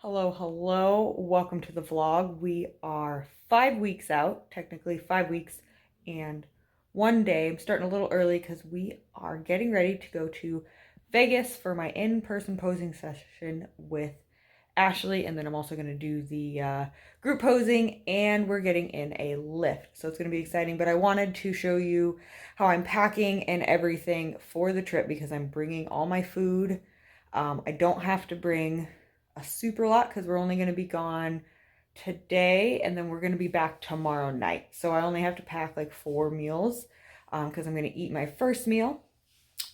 Hello, hello. Welcome to the vlog. We are 5 weeks out, technically 5 weeks and 1 day. I'm starting a little early because we are getting ready to go to Vegas for my in-person posing session with Ashley, and then I'm also going to do the group posing, and we're getting in a lift. So it's going to be exciting, but I wanted to show you how I'm packing and everything for the trip because I'm bringing all my food. I don't have to bring a super lot because we're only going to be gone today and then we're going to be back tomorrow night. So I only have to pack like 4 meals because I'm going to eat my first meal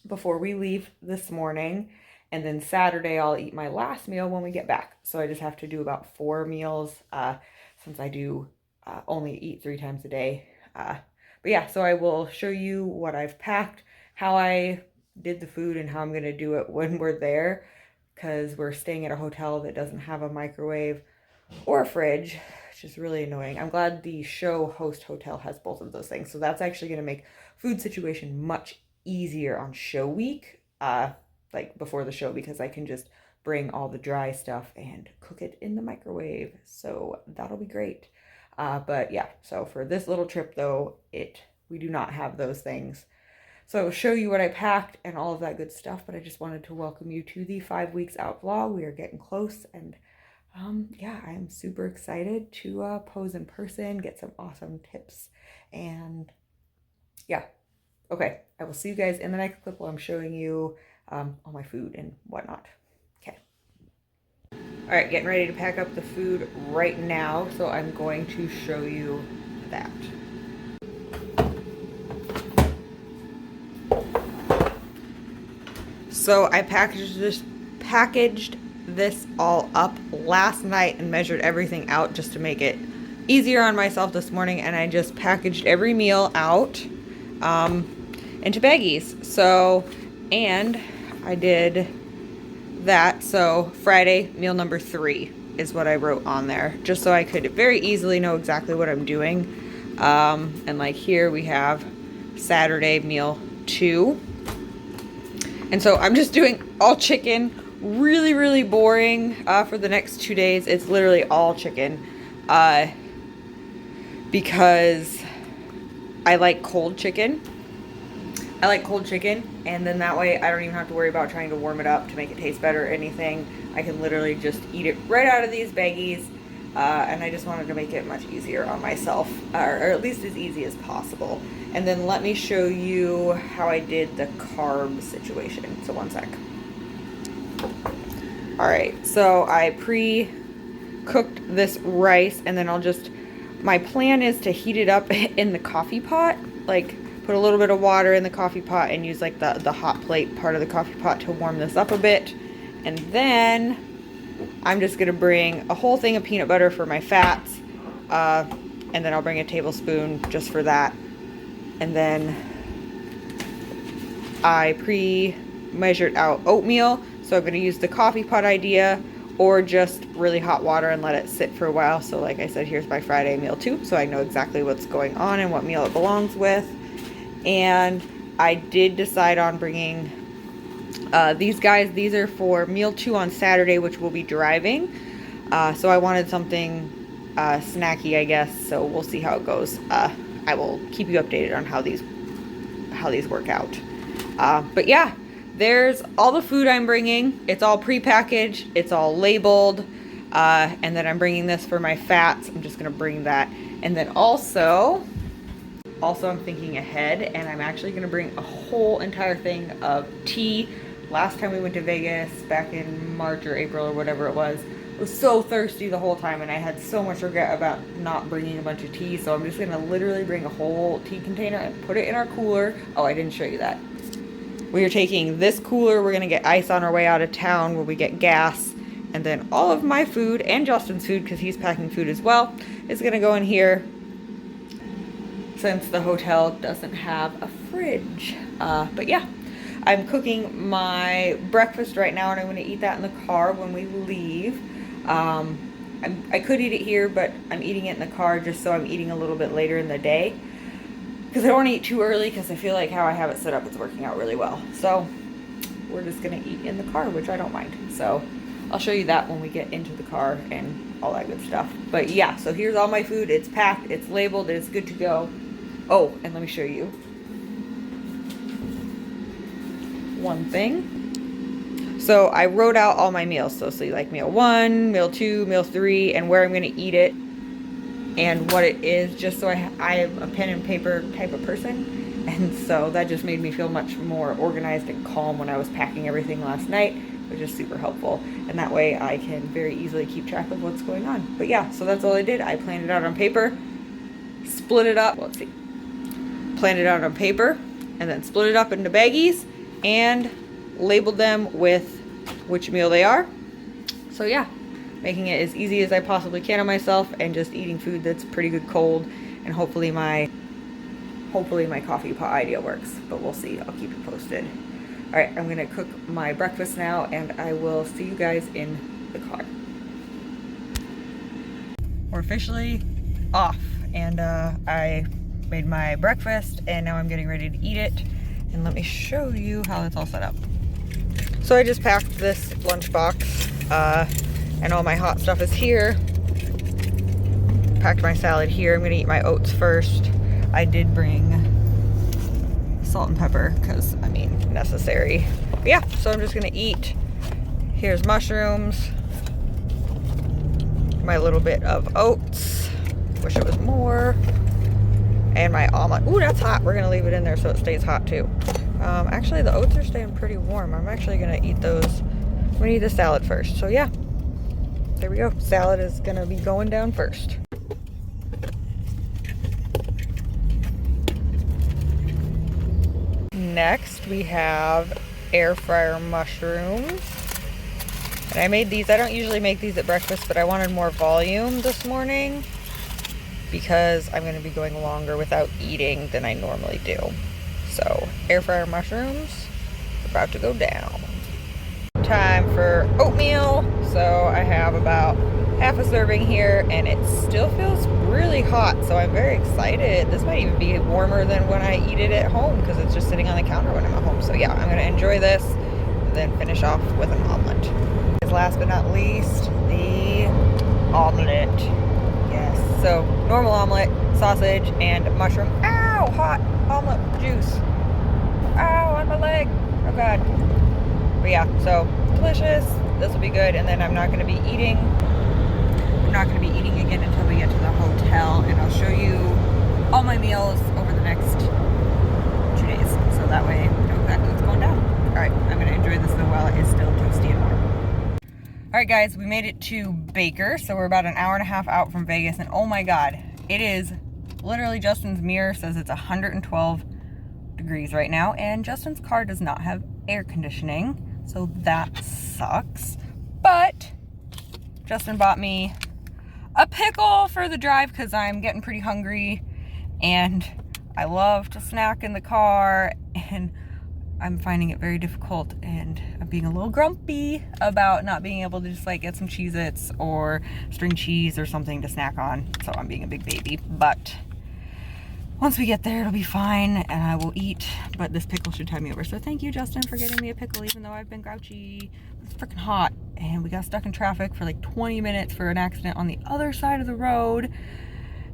before we leave this morning, and then Saturday I'll eat my last meal when we get back. So I just have to do about 4 meals since I do only eat 3 times a day. But yeah, so I will show you what I've packed, how I did the food, and how I'm going to do it when we're there, because we're staying at a hotel that doesn't have a microwave or a fridge, which is really annoying. I'm glad the show host hotel has both of those things. So that's actually going to make food situation much easier on show week, like before the show, because I can just bring all the dry stuff and cook it in the microwave. So that'll be great. But yeah, so for this little trip though, we do not have those things. So I will show you what I packed and all of that good stuff, but I just wanted to welcome you to the 5 weeks out vlog. We are getting close, and yeah, I'm super excited to pose in person, get some awesome tips, and yeah. Okay, I will see you guys in the next clip while I'm showing you all my food and whatnot. Okay. All right, getting ready to pack up the food right now, so I'm going to show you that. So I packaged this all up last night and measured everything out just to make it easier on myself this morning, and I just packaged every meal out into baggies. So, and I did that. So Friday, meal number 3 is what I wrote on there, just so I could very easily know exactly what I'm doing. And like here we have Saturday, meal 2. And so I'm just doing all chicken, really, really boring for the next 2 days. It's literally all chicken because I like cold chicken. And then that way I don't even have to worry about trying to warm it up to make it taste better or anything. I can literally just eat it right out of these baggies. And I just wanted to make it much easier on myself, or at least as easy as possible. And then let me show you how I did the carb situation. So one sec. All right, so I pre-cooked this rice, and then my plan is to heat it up in the coffee pot, like put a little bit of water in the coffee pot and use like the hot plate part of the coffee pot to warm this up a bit. And then I'm just gonna bring a whole thing of peanut butter for my fats, and then I'll bring a tablespoon just for that. And then I pre-measured out oatmeal, so I'm gonna use the coffee pot idea or just really hot water and let it sit for a while. So like I said, here's my Friday meal 2, so I know exactly what's going on and what meal it belongs with. And I did decide on bringing these guys. These are for meal 2 on Saturday, which we'll be driving. So I wanted something snacky, I guess. So we'll see how it goes. I will keep you updated on how these work out. But yeah, there's all the food I'm bringing. It's all prepackaged. It's all labeled. And then I'm bringing this for my fats. I'm just gonna bring that. And then also I'm thinking ahead, and I'm actually gonna bring a whole entire thing of tea. Last time we went to Vegas back in March or April or whatever it was so thirsty the whole time, and I had so much regret about not bringing a bunch of tea. So I'm just gonna literally bring a whole tea container and put it in our cooler. Oh, I didn't show you that. We are taking this cooler. We're gonna get ice on our way out of town where we get gas, and then all of my food and Justin's food, because he's packing food as well, is gonna go in here since the hotel doesn't have a fridge. But yeah, I'm cooking my breakfast right now, and I'm going to eat that in the car when we leave. I could eat it here, but I'm eating it in the car just so I'm eating a little bit later in the day, because I don't want to eat too early, because I feel like how I have it set up, it's working out really well. So we're just going to eat in the car, which I don't mind. So I'll show you that when we get into the car and all that good stuff. But yeah, so here's all my food. It's packed, it's labeled, it's good to go. Oh, and let me show you one thing. So I wrote out all my meals. So see, like meal 1, meal 2, meal 3, and where I'm going to eat it and what it is, just so I am a pen and paper type of person. And so that just made me feel much more organized and calm when I was packing everything last night, which is super helpful. And that way I can very easily keep track of what's going on. But yeah, so that's all I did. I planned it out on paper, split it up. Let's see. Planned it out on paper and then split it up into baggies and labeled them with which meal they are. So yeah, making it as easy as I possibly can on myself and just eating food that's pretty good cold, and hopefully my coffee pot idea works, but we'll see. I'll keep you posted. All right, I'm gonna cook my breakfast now and I will see you guys in the car. We're officially off, and I made my breakfast and now I'm getting ready to eat it, and let me show you how it's all set up. So I just packed this lunchbox and all my hot stuff is here. Packed my salad here. I'm gonna eat my oats first. I did bring salt and pepper because, I mean, necessary. But yeah, so I'm just gonna eat. Here's mushrooms, my little bit of oats, wish it was more, and my omelet. Ooh, that's hot. We're gonna leave it in there so it stays hot too. Actually, the oats are staying pretty warm. I'm actually gonna eat those. I'm gonna eat the salad first. So yeah, there we go. Salad is gonna be going down first. Next, we have air fryer mushrooms. And I made these. I don't usually make these at breakfast, but I wanted more volume this morning because I'm gonna be going longer without eating than I normally do. So, air fryer mushrooms, about to go down. Time for oatmeal. So I have about half a serving here and it still feels really hot. So I'm very excited. This might even be warmer than when I eat it at home because it's just sitting on the counter when I'm at home. So yeah, I'm gonna enjoy this and then finish off with an omelet. Last but not least, the omelet. Yes, so normal omelet, sausage, and mushroom. Ow, hot omelet juice. Ow, on my leg. Oh God. But yeah, so delicious. This will be good. And then I'm not going to be eating. I'm not going to be eating again until we get to the hotel. And I'll show you all my meals over the next 2 days. So that way I know exactly what's going down. All right, I'm going to enjoy this while it is still toasty and warm. All right, guys, we made it to Baker. So we're about an hour and a half out from Vegas. And oh my God, it is literally, Justin's mirror says it's 112 degrees right now. And Justin's car does not have air conditioning. So that sucks. But Justin bought me a pickle for the drive because I'm getting pretty hungry. And I love to snack in the car. And I'm finding it very difficult, and I'm being a little grumpy about not being able to just like get some Cheez-Its or string cheese or something to snack on. So I'm being a big baby, but once we get there, it'll be fine and I will eat, but this pickle should tie me over. So thank you, Justin, for getting me a pickle, even though I've been grouchy. It's freaking hot and we got stuck in traffic for like 20 minutes for an accident on the other side of the road.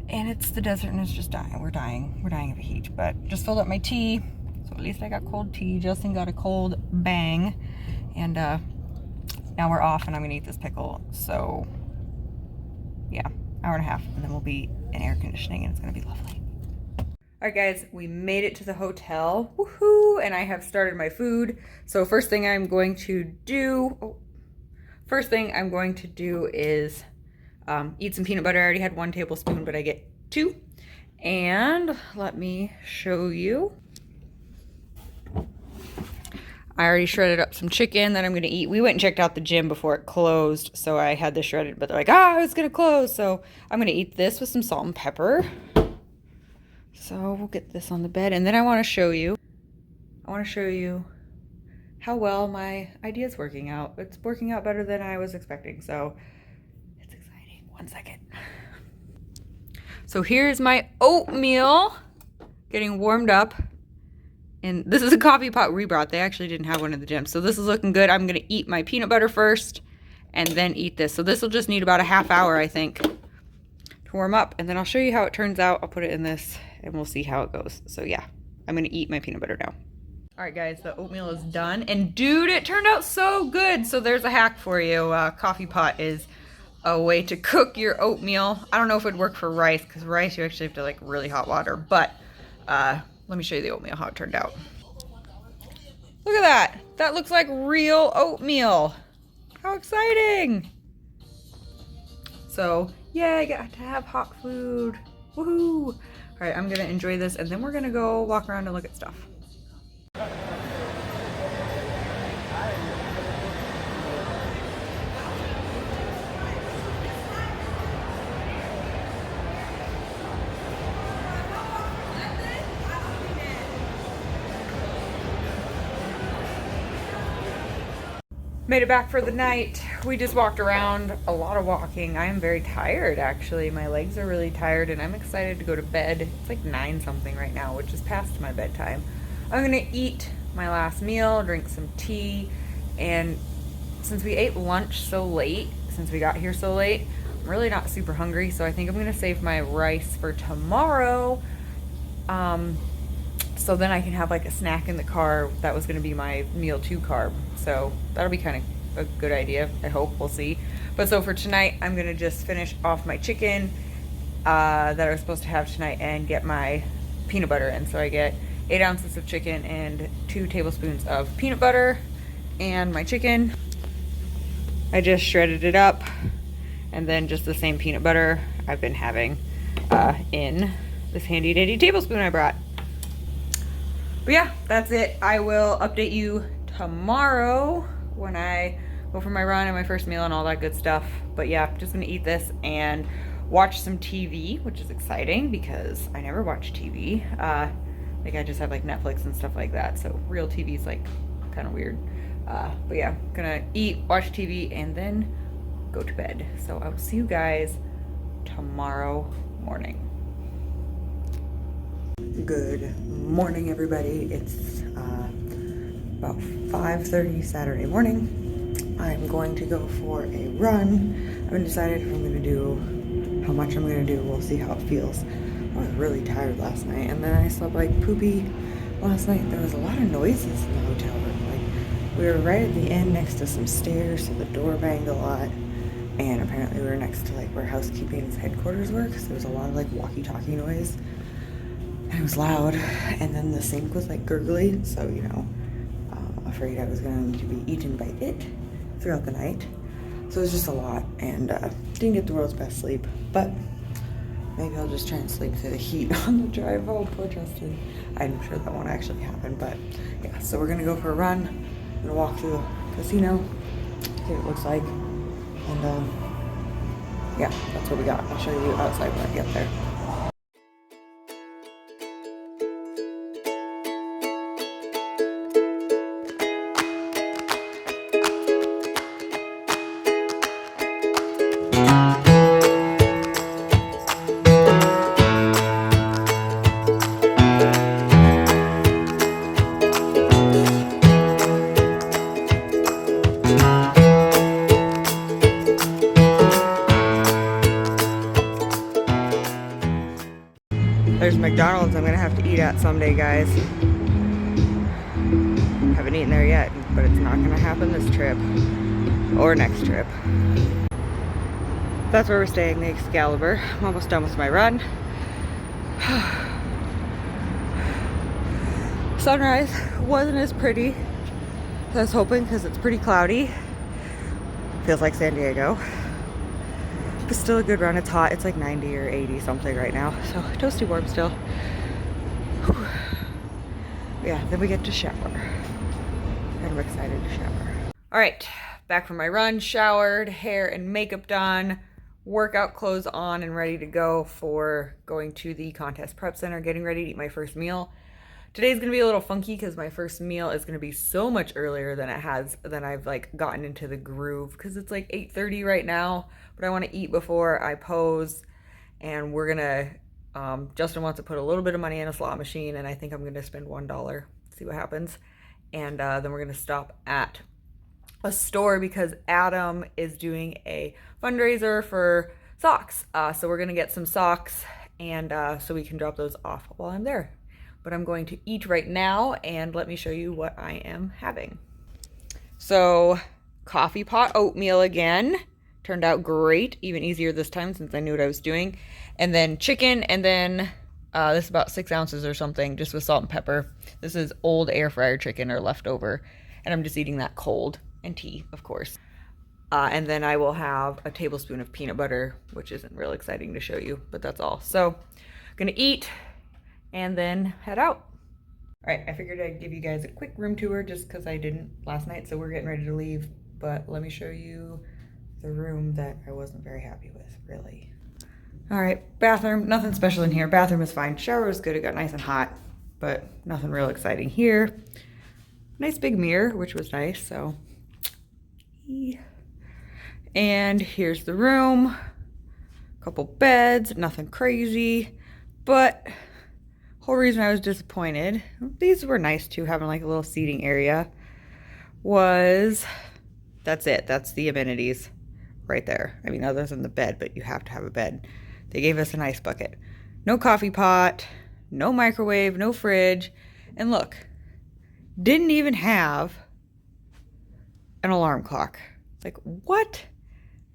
And it's the desert and it's just dying. We're dying of the heat, but just filled up my tea. So at least I got cold tea. Justin got a cold bang. And now we're off and I'm gonna eat this pickle. So yeah, hour and a half and then we'll be in air conditioning and it's gonna be lovely. All right, guys, we made it to the hotel. Woohoo! And I have started my food. So first thing I'm going to do is eat some peanut butter. I already had 1 tablespoon, but I get 2. And let me show you. I already shredded up some chicken that I'm going to eat. We went and checked out the gym before it closed, so I had this shredded, but they're like, it's going to close. So I'm going to eat this with some salt and pepper. So we'll get this on the bed. And then I want to show you how well my idea is working out. It's working out better than I was expecting. So it's exciting. 1 second. So here's my oatmeal getting warmed up. And this is a coffee pot we brought. They actually didn't have one in the gym. So this is looking good. I'm going to eat my peanut butter first. and then eat this. So this will just need about a half hour, I think, to warm up, and then I'll show you how it turns out. I'll put it in this and we'll see how it goes. So yeah, I'm gonna eat my peanut butter now. All right guys, the oatmeal is done, and dude, it turned out so good. So there's a hack for you. Coffee pot is a way to cook your oatmeal. I don't know if it would work for rice, because rice you actually have to like really hot water, but let me show you the oatmeal, how it turned out. Look at that. That looks like real oatmeal. How exciting. So yeah, I got to have hot food. Woohoo. All right, I'm gonna enjoy this, and then we're gonna go walk around and look at stuff. Made it back for the night. We just walked around, a lot of walking. I am very tired actually. My legs are really tired and I'm excited to go to bed. It's like 9 something right now, which is past my bedtime. I'm gonna eat my last meal, drink some tea, and since we ate lunch so late, since we got here so late, I'm really not super hungry, so I think I'm gonna save my rice for tomorrow. So then I can have like a snack in the car. That was gonna be my meal 2 carb. So that'll be kind of a good idea, I hope, we'll see. But so for tonight, I'm gonna just finish off my chicken that I was supposed to have tonight and get my peanut butter in. So I get 8 ounces of chicken and 2 tablespoons of peanut butter, and my chicken, I just shredded it up, and then just the same peanut butter I've been having in this handy dandy tablespoon I brought. But yeah, that's it. I will update you tomorrow when I go for my run and my first meal and all that good stuff. But yeah, just gonna eat this and watch some TV, which is exciting because I never watch TV. Like I just have like Netflix and stuff like that. So real TV is like kind of weird. But yeah, gonna eat, watch TV, and then go to bed. So I will see you guys tomorrow morning. Good morning, everybody. It's about 5:30 Saturday morning. I'm going to go for a run. I haven't decided if I'm going to do, how much I'm going to do. We'll see how it feels. I was really tired last night, and then I slept like poopy last night. There was a lot of noises in the hotel room. Like, we were right at the end next to some stairs, so the door banged a lot. And apparently we were next to like where housekeeping's headquarters were, because there was a lot of like walkie-talkie noise. And it was loud, and then the sink was like gurgly, so you know, afraid I was going to be eaten by it throughout the night. So it was just a lot, and didn't get the world's best sleep, but maybe I'll just try and sleep through the heat on the drive home. Poor Justin. I'm sure that won't actually happen, but yeah, so we're gonna go for a run. I'm gonna walk through the casino, see what it looks like, and yeah, that's what we got. I'll show you outside when I get there. There's McDonald's I'm gonna have to eat at someday, guys. Haven't eaten there yet, but it's not gonna happen this trip or next trip. That's where we're staying, the Excalibur. I'm almost done with my run. Sunrise wasn't as pretty as I was hoping because it's pretty cloudy. Feels like San Diego. It's still a good run. It's hot. It's like 90 or 80 something right now. So toasty warm still. Whew. Yeah, then we get to shower. And I'm excited to shower. All right, back from my run, showered, hair and makeup done, workout clothes on and ready to go for going to the contest prep center, getting ready to eat my first meal. Today's gonna be a little funky because my first meal is gonna be so much earlier than I've like gotten into the groove, because it's like 8:30 right now, but I want to eat before I pose, and we're gonna Justin wants to put a little bit of money in a slot machine, and I think I'm gonna spend $1, see what happens, and then we're gonna stop at a store because Adam is doing a fundraiser for socks. So we're gonna get some socks and so we can drop those off while I'm there. But I'm going to eat right now and let me show you what I am having. So coffee pot oatmeal again. Turned out great, even easier this time since I knew what I was doing. And then chicken, and then this is about 6 ounces or something, just with salt and pepper. This is old air fryer chicken or leftover, and I'm just eating that cold, and tea, of course. And then I will have a tablespoon of peanut butter, which isn't real exciting to show you, but that's all. So I'm gonna eat and then head out. All right, I figured I'd give you guys a quick room tour just because I didn't last night, so we're getting ready to leave. But let me show you the room that I wasn't very happy with, really. All right, bathroom, nothing special in here. Bathroom is fine. Shower was good, it got nice and hot, but nothing real exciting here. Nice big mirror, which was nice, so. And here's the room. Couple beds, nothing crazy, but whole reason I was disappointed, these were nice too, having like a little seating area, was that's it. That's the amenities right there. I mean, other than the bed, but you have to have a bed. They gave us an ice bucket. No coffee pot, no microwave, no fridge. And look, didn't even have an alarm clock. Like, what?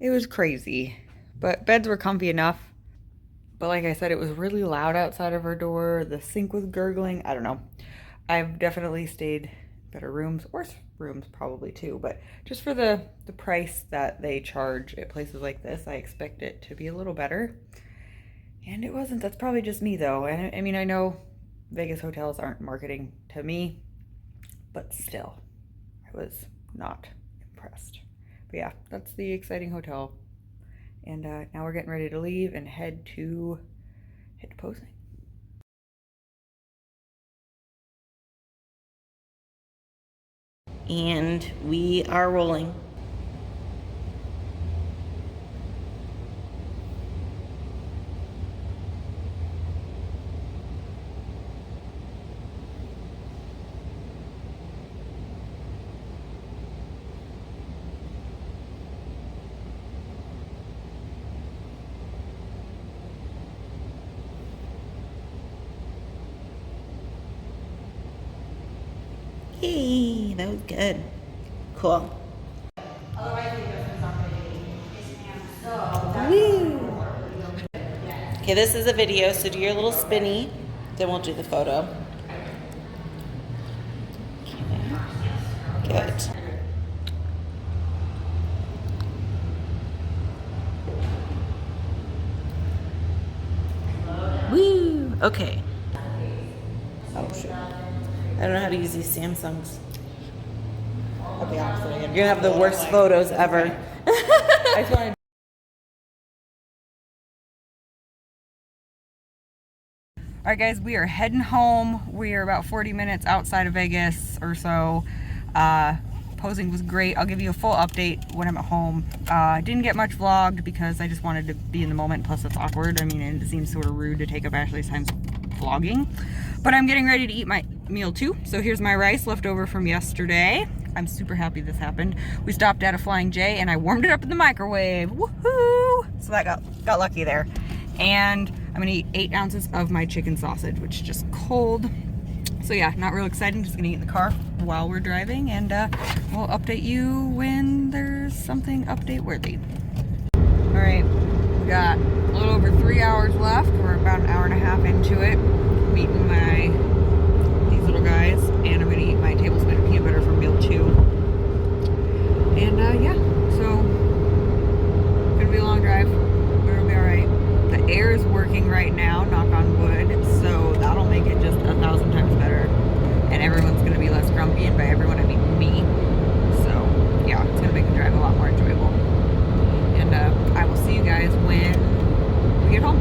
It was crazy. But beds were comfy enough. But like I said, it was really loud outside of our door. The sink was gurgling. I don't know. I've definitely stayed better rooms, worse rooms probably too, but just for the price that they charge at places like this, I expect it to be a little better. And it wasn't. That's probably just me though. And I mean, I know Vegas hotels aren't marketing to me, but still, I was not impressed. But yeah, that's the exciting hotel. And now we're getting ready to leave and head to posing. And we are rolling. Hey, that was good. Cool. Woo! Okay, this is a video, so do your little spinny, then we'll do the photo. Okay. Good. Woo! Okay. Oh, shit. I don't know how to use these Samsungs. I'll be honest with you. You're gonna have the worst photos ever. I just wanted. All right, guys, we are heading home. We are about 40 minutes outside of Vegas or so. Posing was great. I'll give you a full update when I'm at home. Didn't get much vlogged because I just wanted to be in the moment. Plus, it's awkward. I mean, it seems sort of rude to take up Ashley's time vlogging. But I'm getting ready to eat my meal too. So here's my rice left over from yesterday. I'm super happy this happened. We stopped at a Flying J and I warmed it up in the microwave. Woohoo! So that got lucky there. And I'm gonna eat 8 ounces of my chicken sausage, which is just cold. So yeah, not real exciting. Just gonna eat in the car while we're driving, and we'll update you when there's something update worthy. All right, we got a little over 3 hours left. We're about an hour and a half into it. I'm eating these little guys, and I'm gonna eat my tablespoon of peanut butter from meal 2. And yeah, so gonna be a long drive, but it'll be all right. The air is working right now, knock on wood, so that'll make it just 1,000 times better. And everyone's gonna be less grumpy, and by everyone I mean me. So yeah, it's gonna make the drive a lot more enjoyable. And I will see you guys when we get home.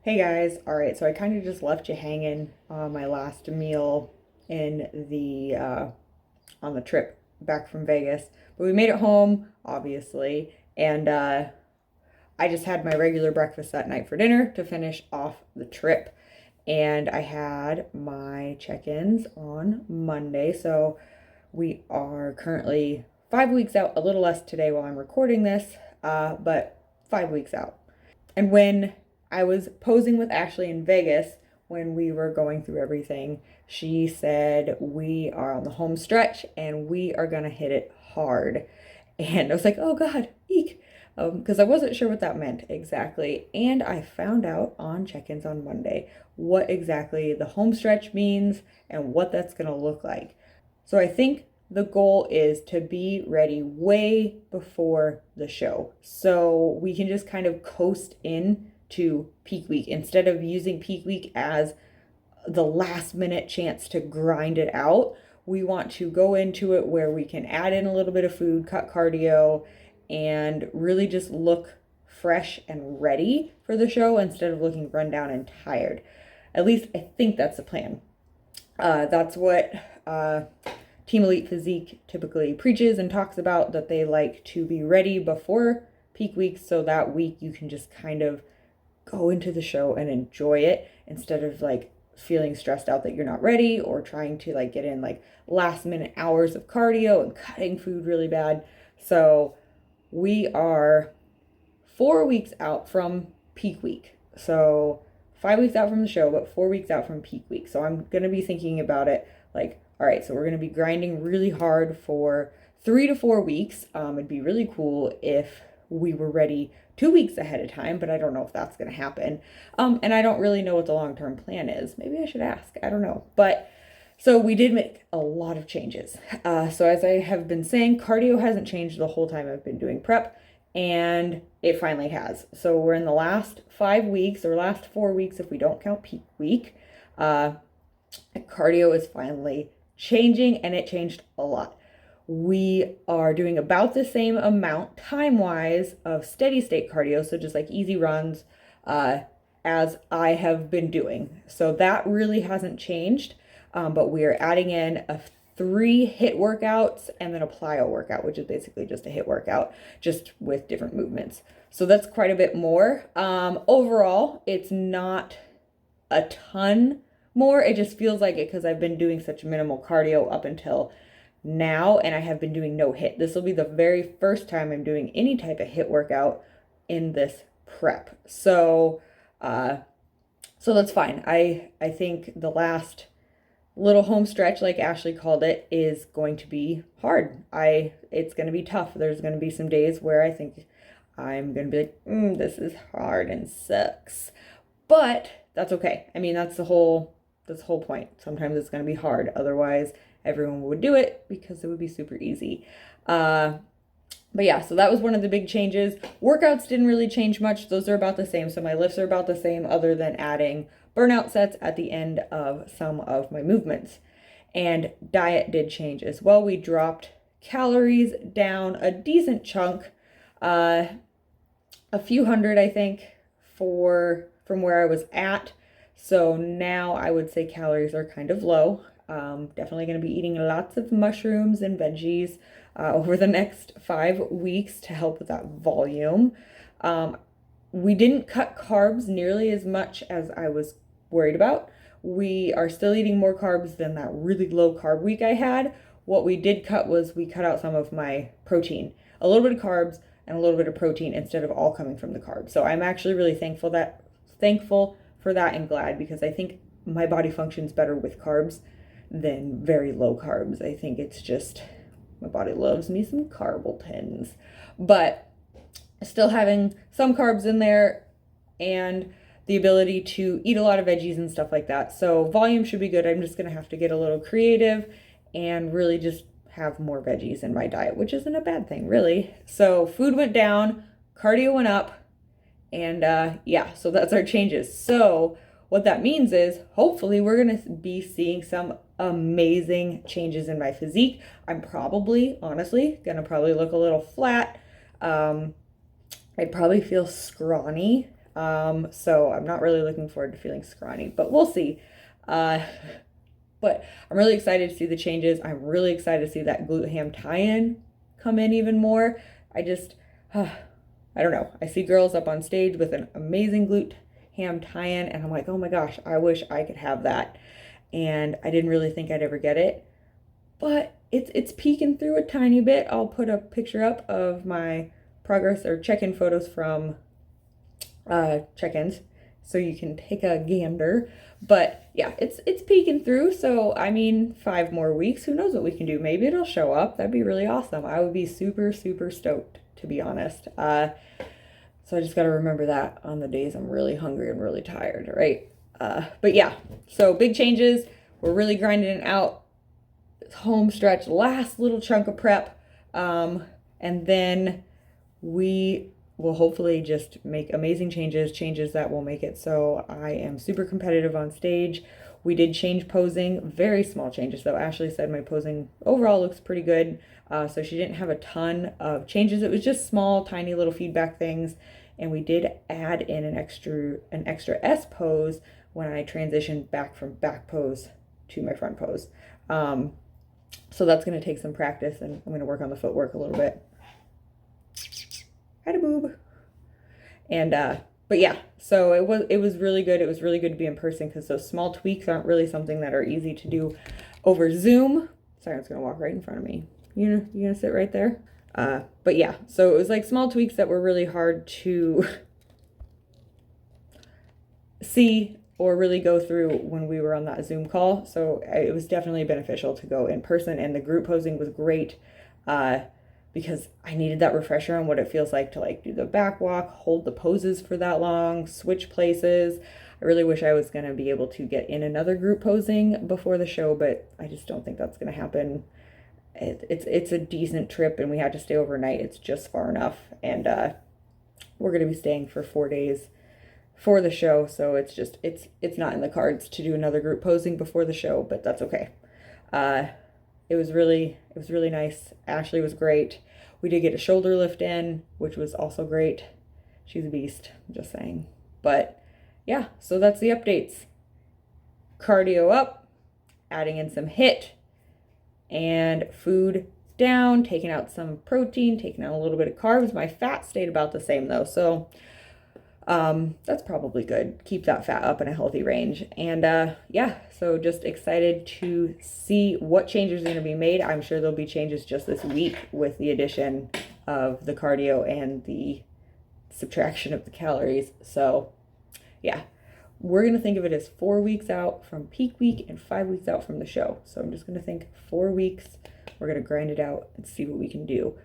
Hey guys, all right, so I kind of just left you hanging on my last meal in the on the trip back from Vegas, but we made it home, obviously, and I just had my regular breakfast that night for dinner to finish off the trip. And I had my check-ins on Monday. So We are currently 5 weeks out, a little less today while I'm recording this, but 5 weeks out. And when I was posing with Ashley in Vegas, when we were going through everything, she said, we are on the home stretch and we are going to hit it hard. And I was like, oh God, eek. Because I wasn't sure what that meant exactly. And I found out on check-ins on Monday what exactly the home stretch means and what that's going to look like. So I think the goal is to be ready way before the show. So we can just kind of coast in to peak week instead of using peak week as the last minute chance to grind it out. We want to go into it where we can add in a little bit of food, cut cardio, and really just look fresh and ready for the show instead of looking run down and tired. At least I think that's the plan. That's what Team Elite Physique typically preaches and talks about, that they like to be ready before peak week, so that week you can just kind of go into the show and enjoy it instead of like feeling stressed out that you're not ready or trying to like get in like last minute hours of cardio and cutting food really bad. So we are 4 weeks out from peak week. So 5 weeks out from the show, but 4 weeks out from peak week. So I'm going to be thinking about it like, all right, so we're going to be grinding really hard for 3 to 4 weeks. It'd be really cool if we were ready 2 weeks ahead of time, but I don't know if that's going to happen. And I don't really know what the long-term plan is. Maybe I should ask. I don't know. But so we did make a lot of changes. So as I have been saying, cardio hasn't changed the whole time I've been doing prep, and it finally has. So we're in the last 5 weeks, or last 4 weeks if we don't count peak week. Cardio is finally changing, and it changed a lot. We are doing about the same amount time-wise of steady state cardio, so just like easy runs, as I have been doing. So that really hasn't changed, but we are adding in 3 HIIT workouts and then a plyo workout, which is basically just a HIIT workout, just with different movements. So that's quite a bit more. Overall, it's not a ton more. It just feels like it because I've been doing such minimal cardio up until now, and I have been doing no HIIT. This will be the very first time I'm doing any type of HIIT workout in this prep. So that's fine. I think the last little home stretch, like Ashley called it, is going to be hard. It's going to be tough. There's going to be some days where I think I'm going to be like, this is hard and sucks. But that's okay. I mean, that's the whole point. Sometimes it's going to be hard. Otherwise, everyone would do it because it would be super easy. But yeah, so that was one of the big changes. Workouts didn't really change much. Those are about the same. So my lifts are about the same, other than adding burnout sets at the end of some of my movements. And diet did change as well. We dropped calories down a decent chunk, a few hundred, I think, from where I was at. So now I would say calories are kind of low. Definitely going to be eating lots of mushrooms and veggies over the next 5 weeks to help with that volume. We didn't cut carbs nearly as much as I was worried about. We are still eating more carbs than that really low carb week I had. What we did cut was we cut out some of my protein, a little bit of carbs and a little bit of protein instead of all coming from the carbs. So I'm actually really thankful for that and glad, because I think my body functions better with carbs than very low carbs. I think it's just my body loves me some carbotins, but still having some carbs in there and the ability to eat a lot of veggies and stuff like that. So volume should be good. I'm just going to have to get a little creative and really just have more veggies in my diet, which isn't a bad thing, really. So food went down, cardio went up, and yeah, so that's our changes. So what that means is hopefully we're going to be seeing some amazing changes in my physique. I'm honestly, going to probably look a little flat. I'd probably feel scrawny. So I'm not really looking forward to feeling scrawny, but we'll see. But I'm really excited to see the changes. I'm really excited to see that glute ham tie-in come in even more. I don't know. I see girls up on stage with an amazing glute ham tie-in, and I'm like, oh my gosh, I wish I could have that. And I didn't really think I'd ever get it, but it's peeking through a tiny bit. I'll put a picture up of my progress or check-in photos from check-ins so you can take a gander. But yeah, it's peeking through. So I mean, 5 more weeks, who knows what we can do? Maybe it'll show up. That'd be really awesome. I would be super stoked, to be honest. So I just got to remember that on the days I'm really hungry and really tired, right? But yeah, so big changes. We're really grinding it out. Home stretch, last little chunk of prep. And then we will hopefully just make amazing changes that will make it so I am super competitive on stage. We did change posing, very small changes though. Ashley said my posing overall looks pretty good. So she didn't have a ton of changes. It was just small, tiny little feedback things. And we did add in an extra S pose when I transitioned back from back pose to my front pose. So that's going to take some practice, and I'm going to work on the footwork a little bit. Had a boob. And but yeah, so it was really good. It was really good to be in person because those small tweaks aren't really something that are easy to do over Zoom. Sorry, it's gonna walk right in front of me. You gonna sit right there? But yeah, so it was like small tweaks that were really hard to see or really go through when we were on that Zoom call. So it was definitely beneficial to go in person, and the group posing was great. Because I needed that refresher on what it feels like to like do the back walk, hold the poses for that long, switch places. I really wish I was going to be able to get in another group posing before the show, but I just don't think that's going to happen. It's a decent trip, and we had to stay overnight. It's just far enough, and we're going to be staying for 4 days for the show, so it's not in the cards to do another group posing before the show, but that's okay. It was really nice. Ashley was great. We did get a shoulder lift in, which was also great. She's a beast, I'm just saying. But yeah, so that's the updates. Cardio up, adding in some HIIT, and food down, taking out some protein, taking out a little bit of carbs. My fat stayed about the same though, so that's probably good. Keep that fat up in a healthy range. And yeah, so just excited to see what changes are going to be made. I'm sure there'll be changes just this week with the addition of the cardio and the subtraction of the calories. So yeah, we're going to think of it as 4 weeks out from peak week and 5 weeks out from the show. So I'm just going to think 4 weeks. We're going to grind it out and see what we can do.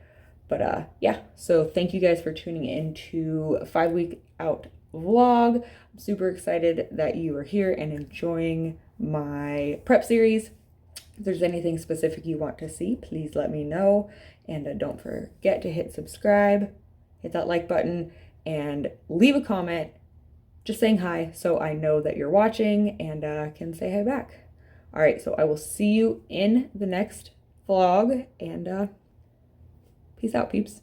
But yeah, so thank you guys for tuning in to a 5 week out vlog. I'm super excited that you are here and enjoying my prep series. If there's anything specific you want to see, please let me know. And don't forget to hit subscribe, hit that like button, and leave a comment just saying hi so I know that you're watching and can say hi back. All right, so I will see you in the next vlog, and peace out, peeps.